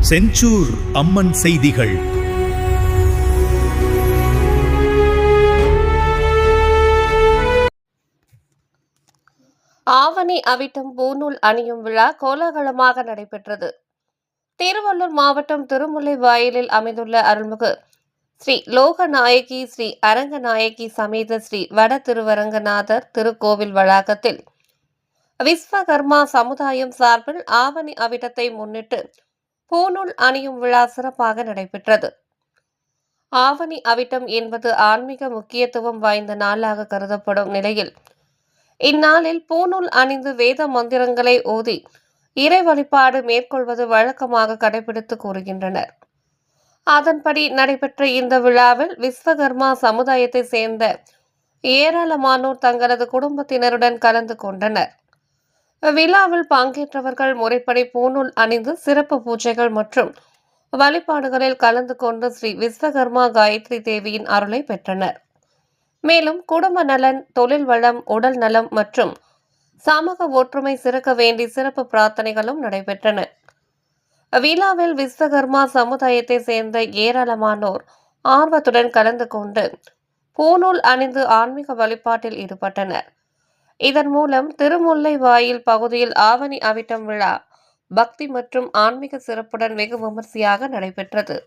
செஞ்சூர் அம்மன் செய்திகள். ஆவணி அவிட்டம் பூநூல் அணியும் விழா கோலாகலமாக நடைபெற்றது. திருவள்ளூர் மாவட்டம் திருமுல்லைவாயலில் அமைந்துள்ள அருள்மிகு ஸ்ரீ லோகநாயகி ஸ்ரீ அரங்கநாயகி சமேத ஸ்ரீ வட திருவரங்கநாதர் திருக்கோவில் வளாகத்தில் விஸ்வகர்மா சமுதாயம் சார்பில் ஆவணி அவிட்டத்தை முன்னிட்டு பூநூல் அணியும் விழா சிறப்பாக நடைபெற்றது. ஆவணி அவிட்டம் என்பது ஆன்மீக முக்கியத்துவம் வாய்ந்த நாளாக கருதப்படும் நிலையில் இந்நாளில் பூநூல் அணிந்து வேத மந்திரங்களை ஓதி இறை வழிபாடு மேற்கொள்வது வழக்கமாக கடைபிடித்து கூறுகின்றனர். அதன்படி நடைபெற்ற இந்த விழாவில் விஸ்வகர்மா சமுதாயத்தை சேர்ந்த ஏராளமானோர் தங்களது குடும்பத்தினருடன் கலந்து கொண்டனர். விழாவில் பங்கேற்றவர்கள் முறைப்படி பூநூல் அணிந்து சிறப்பு பூஜைகள் மற்றும் வழிபாடுகளில் கலந்து கொண்டு ஸ்ரீ விஸ்வகர்மா காயத்ரி தேவியின் அருளை பெற்றனர். மேலும் குடும்ப நலன், தொழில் வளம், உடல் நலம் மற்றும் சமூக ஒற்றுமை சிறக்க வேண்டி சிறப்பு பிரார்த்தனைகளும் நடைபெற்றன. விழாவில் விஸ்வகர்மா சமுதாயத்தை சேர்ந்த ஏராளமானோர் ஆர்வத்துடன் கலந்து கொண்டு பூநூல் அணிந்து ஆன்மீக வழிபாட்டில் ஈடுபட்டனர். இதன் மூலம் திருமுல்லைவாயில் பகுதியில் ஆவணி அவிட்டம் விழா பக்தி மற்றும் ஆன்மீக சிறப்புடன் வெகு விமரிசையாக நடைபெற்றது.